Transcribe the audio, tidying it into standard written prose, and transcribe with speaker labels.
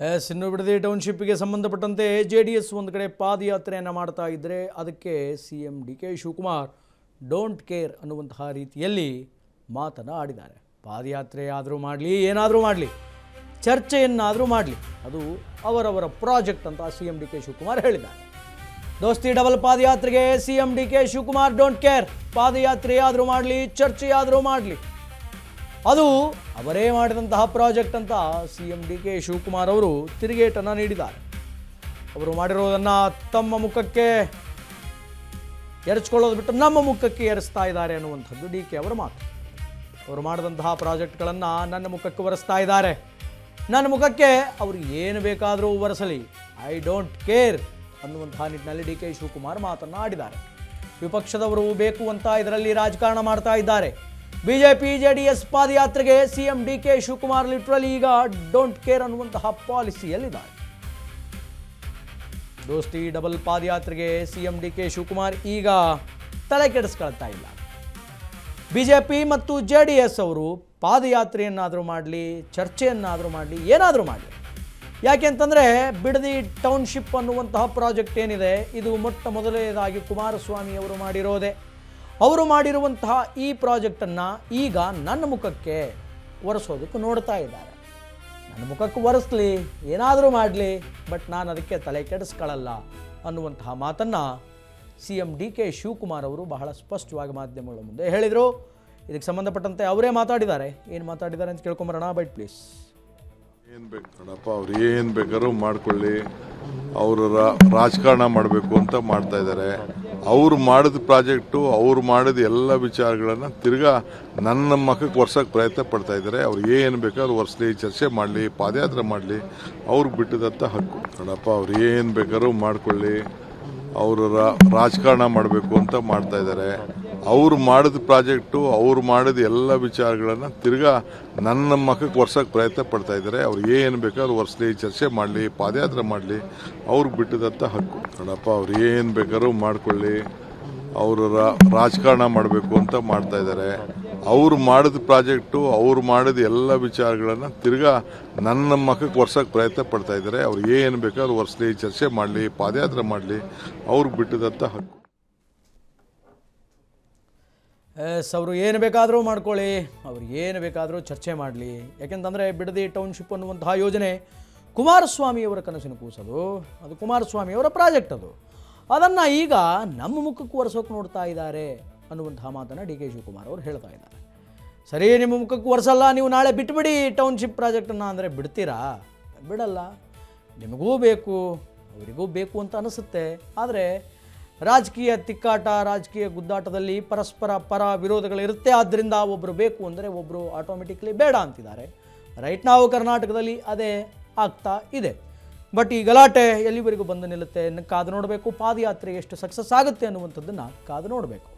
Speaker 1: ಇನ್ನು ಬಿಡದಿ ಟೌನ್ಶಿಪ್ಗೆ ಸಂಬಂಧಪಟ್ಟಂತೆ JDS ಒಂದು ಕಡೆ ಪಾದಯಾತ್ರೆಯನ್ನು ಮಾಡ್ತಾ ಇದ್ದರೆ ಅದಕ್ಕೆ CM DK Shivakumar don't care ಅನ್ನುವಂತಹ ರೀತಿಯಲ್ಲಿ ಮಾತನ್ನು ಆಡಿದ್ದಾರೆ. ಪಾದಯಾತ್ರೆ ಆದರೂ ಮಾಡಲಿ ಏನಾದರೂ ಮಾಡಲಿ ಚರ್ಚೆಯನ್ನಾದರೂ ಮಾಡಲಿ ಅದು ಅವರವರ ಪ್ರಾಜೆಕ್ಟ್ ಅಂತ CM DK ಶಿವಕುಮಾರ್ ಹೇಳಿದ್ದಾರೆ. ದೋಸ್ತಿ ಡಬಲ್ ಪಾದಯಾತ್ರೆಗೆ CM DK Shivakumar don't care, ಪಾದಯಾತ್ರೆ ಆದರೂ ಮಾಡಲಿ ಚರ್ಚೆಯಾದರೂ ಮಾಡಲಿ ಅದು ಅವರೇ ಮಾಡಿದಂತಹ ಪ್ರಾಜೆಕ್ಟ್ ಅಂತ CM DK ಶಿವಕುಮಾರ್ ಅವರು ತಿರುಗೇಟನ್ನು ನೀಡಿದ್ದಾರೆ. ಅವರು ಮಾಡಿರೋದನ್ನು ತಮ್ಮ ಮುಖಕ್ಕೆ ಎರಚಿಕೊಳ್ಳೋದು ಬಿಟ್ಟು ನಮ್ಮ ಮುಖಕ್ಕೆ ಎರಸ್ತಾ ಇದ್ದಾರೆ ಅನ್ನುವಂಥದ್ದು DK ಅವರ ಮಾತು. ಅವರು ಮಾಡಿದಂತಹ ಪ್ರಾಜೆಕ್ಟ್ಗಳನ್ನು ನನ್ನ ಮುಖಕ್ಕೆ ಒರೆಸ್ತಾ ಇದ್ದಾರೆ, ನನ್ನ ಮುಖಕ್ಕೆ ಅವರು ಏನು ಬೇಕಾದರೂ ಒರೆಸಲಿ, ಐ ಡೋಂಟ್ ಕೇರ್ ಅನ್ನುವಂತಹ ನಿಟ್ಟಿನಲ್ಲಿ DK ಶಿವಕುಮಾರ್ ಮಾತನ್ನು ಆಡಿದ್ದಾರೆ. ವಿಪಕ್ಷದವರು ಬೇಕು ಅಂತ ಇದರಲ್ಲಿ ರಾಜಕಾರಣ ಮಾಡ್ತಾ ಇದ್ದಾರೆ. BJP JDS ಪಾದಯಾತ್ರೆಗೆ CM DK Shivakumar literally ಈಗ ಡೋಂಟ್ ಕೇರ್ ಅನ್ನುವಂತಹ ಪಾಲಿಸಿಯಲ್ಲಿದ್ದಾರೆ. ದೋಸ್ತಿ ಡಬಲ್ ಪಾದಯಾತ್ರೆಗೆ CM DK ಶಿವಕುಮಾರ್ ಈಗ ತಲೆ ಕೆಡಿಸ್ಕೊಳ್ತಾ ಇಲ್ಲ. BJP ಮತ್ತು JDS ಅವರು ಪಾದಯಾತ್ರೆಯನ್ನಾದರೂ ಮಾಡಲಿ ಚರ್ಚೆಯನ್ನಾದರೂ ಮಾಡಲಿ ಏನಾದರೂ ಮಾಡಲಿ, ಯಾಕೆಂತಂದರೆ ಬಿಡದಿ ಟೌನ್ಶಿಪ್ ಅನ್ನುವಂತಹ ಪ್ರಾಜೆಕ್ಟ್ ಏನಿದೆ ಇದು ಮೊಟ್ಟ ಮೊದಲನೇದಾಗಿ ಕುಮಾರಸ್ವಾಮಿ ಅವರು ಮಾಡಿರೋದೆ. ಅವರು ಮಾಡಿರುವಂತಹ ಈ ಪ್ರಾಜೆಕ್ಟನ್ನು ಈಗ ನನ್ನ ಮುಖಕ್ಕೆ ಒರೆಸೋದಕ್ಕೆ ನೋಡ್ತಾ ಇದ್ದಾರೆ. ನನ್ನ ಮುಖಕ್ಕೆ ಒರೆಸಲಿ ಏನಾದರೂ ಮಾಡಲಿ, ಬಟ್ ನಾನು ಅದಕ್ಕೆ ತಲೆ ಕೆಡಿಸ್ಕೊಳ್ಳಲ್ಲ ಅನ್ನುವಂತಹ ಮಾತನ್ನು CM DK ಶಿವಕುಮಾರ್ ಅವರು ಬಹಳ ಸ್ಪಷ್ಟವಾಗಿ ಮಾಧ್ಯಮಗಳ ಮುಂದೆ ಹೇಳಿದರು. ಇದಕ್ಕೆ ಸಂಬಂಧಪಟ್ಟಂತೆ ಅವರೇ ಮಾತಾಡಿದ್ದಾರೆ. ಏನು ಮಾತಾಡಿದ್ದಾರೆ ಅಂತ ಕೇಳ್ಕೊಂಬರೋಣ, ಬೈಟ್ ಪ್ಲೀಸ್.
Speaker 2: ಏನು ಬೇಕು ನೋಡಪ್ಪ, ಅವ್ರು ಏನು ಬೇಕಾದ್ರೂ ಮಾಡ್ಕೊಳ್ಳಿ, ಅವರು ರಾಜಕಾರಣ ಮಾಡಬೇಕು ಅಂತ ಮಾಡ್ತಾ ಇದ್ದಾರೆ. ಅವ್ರು ಮಾಡಿದ ಪ್ರಾಜೆಕ್ಟು, ಅವ್ರು ಮಾಡಿದ ಎಲ್ಲ ವಿಚಾರಗಳನ್ನು ತಿರ್ಗಾ ನನ್ನ ಮಕ್ಕಕ್ಕೆ ಒರ್ಸೋಕ್ಕೆ ಪ್ರಯತ್ನ ಪಡ್ತಾ ಇದ್ದಾರೆ. ಅವ್ರು ಏನು ಬೇಕಾದ್ರೂ ಒರೆಸಲಿ, ಚರ್ಚೆ ಮಾಡಲಿ, ಪಾದಯಾತ್ರೆ ಮಾಡಲಿ, ಅವ್ರಿಗೆ ಬಿಟ್ಟಿದಂಥ ಹಕ್ಕು. ನೋಡಪ್ಪ, ಅವ್ರು ಏನು ಬೇಕಾದ್ರೂ ಮಾಡ್ಕೊಳ್ಳಿ, ಅವರು ರಾಜಕಾರಣ ಮಾಡಬೇಕು ಅಂತ ಮಾಡ್ತಾ ಇದ್ದಾರೆ. ಅವ್ರು ಮಾಡಿದ ಪ್ರಾಜೆಕ್ಟು, ಅವ್ರು ಮಾಡಿದ ಎಲ್ಲ ವಿಚಾರಗಳನ್ನು ತಿರ್ಗಾ ನನ್ನ ಮಕ್ಕಕ್ಕೆ ಒರ್ಸೋಕ್ಕೆ ಪ್ರಯತ್ನ ಪಡ್ತಾ ಇದ್ದಾರೆ. ಅವ್ರು ಏನು ಬೇಕಾದ್ರೂ ಒರೆಸಲಿ, ಚರ್ಚೆ ಮಾಡಲಿ, ಪಾದಯಾತ್ರೆ ಮಾಡಲಿ, ಅವ್ರಿಗೆ ಬಿಟ್ಟಿದಂಥ ಹಕ್ಕು. ನೋಡಪ್ಪ, ಅವ್ರು ಏನು ಬೇಕಾದ್ರೂ ಮಾಡ್ಕೊಳ್ಳಿ, ಅವರು ರಾಜಕಾರಣ ಮಾಡಬೇಕು ಅಂತ ಮಾಡ್ತಾ ಇದ್ದಾರೆ. ಅವ್ರು ಮಾಡಿದ ಪ್ರಾಜೆಕ್ಟು, ಅವ್ರು ಮಾಡಿದ ಎಲ್ಲ ವಿಚಾರಗಳನ್ನು ತಿರ್ಗಾ ನನ್ನ ಮಕ್ಕಕ್ಕೆ ಒರ್ಸೋಕ್ಕೆ ಪ್ರಯತ್ನ ಪಡ್ತಾ ಇದ್ದಾರೆ. ಅವ್ರು ಏನು ಬೇಕಾದ್ರೂ ಒರೆಸಲಿ, ಚರ್ಚೆ ಮಾಡಲಿ, ಪಾದಯಾತ್ರೆ ಮಾಡಲಿ, ಅವ್ರಿಗೆ ಬಿಟ್ಟಿದಂಥ ಹಕ್ಕು.
Speaker 1: ಅವರು ಏನು ಬೇಕಾದರೂ ಮಾಡ್ಕೊಳ್ಳಿ, ಅವ್ರು ಏನು ಬೇಕಾದರೂ ಚರ್ಚೆ ಮಾಡಲಿ, ಯಾಕೆಂತಂದರೆ ಬಿಡದಿ ಟೌನ್ಶಿಪ್ ಅನ್ನುವಂತಹ ಯೋಜನೆ ಕುಮಾರಸ್ವಾಮಿಯವರ ಕನಸಿನ ಕೂಸದು, ಅದು ಕುಮಾರಸ್ವಾಮಿಯವರ ಪ್ರಾಜೆಕ್ಟ್ ಅದು. ಅದನ್ನು ಈಗ ನಮ್ಮ ಮುಖಕ್ಕೆ ಒರೆಸೋಕೆ ನೋಡ್ತಾ ಇದ್ದಾರೆ ಅನ್ನುವಂತಹ ಮಾತನ್ನು DK ಶಿವಕುಮಾರ್ ಅವರು ಹೇಳ್ತಾ ಇದ್ದಾರೆ. ಸರಿ, ನಿಮ್ಮ ಮುಖಕ್ಕೆ ಒರೆಸಲ್ಲ, ನೀವು ನಾಳೆ ಬಿಟ್ಬಿಡಿ ಟೌನ್ಶಿಪ್ ಪ್ರಾಜೆಕ್ಟನ್ನು ಅಂದರೆ ಬಿಡ್ತೀರಾ? ಬಿಡಲ್ಲ. ನಿಮಗೂ ಬೇಕು, ಅವರಿಗೂ ಬೇಕು ಅಂತ ಅನಿಸುತ್ತೆ. ಆದರೆ ರಾಜಕೀಯ ತಿಕ್ಕಾಟ, ರಾಜಕೀಯ ಗುದ್ದಾಟದಲ್ಲಿ ಪರಸ್ಪರ ಪರ ವಿರೋಧಗಳಿರುತ್ತೆ. ಆದ್ದರಿಂದ ಒಬ್ಬರು ಬೇಕು ಅಂದರೆ ಒಬ್ಬರು ಆಟೋಮೆಟಿಕ್ಲಿ ಬೇಡ ಅಂತಿದ್ದಾರೆ. ರೈಟ್ ನಾವು ಕರ್ನಾಟಕದಲ್ಲಿ ಅದೇ ಆಗ್ತಾ ಇದೆ. ಬಟ್ ಈ ಗಲಾಟೆ ಎಲ್ಲಿವರೆಗೂ ಬಂದು ನಿಲ್ಲುತ್ತೆ ಕಾದು ನೋಡಬೇಕು. ಪಾದಯಾತ್ರೆ ಎಷ್ಟು ಸಕ್ಸಸ್ ಆಗುತ್ತೆ ಅನ್ನುವಂಥದ್ದನ್ನು ಕಾದು ನೋಡಬೇಕು.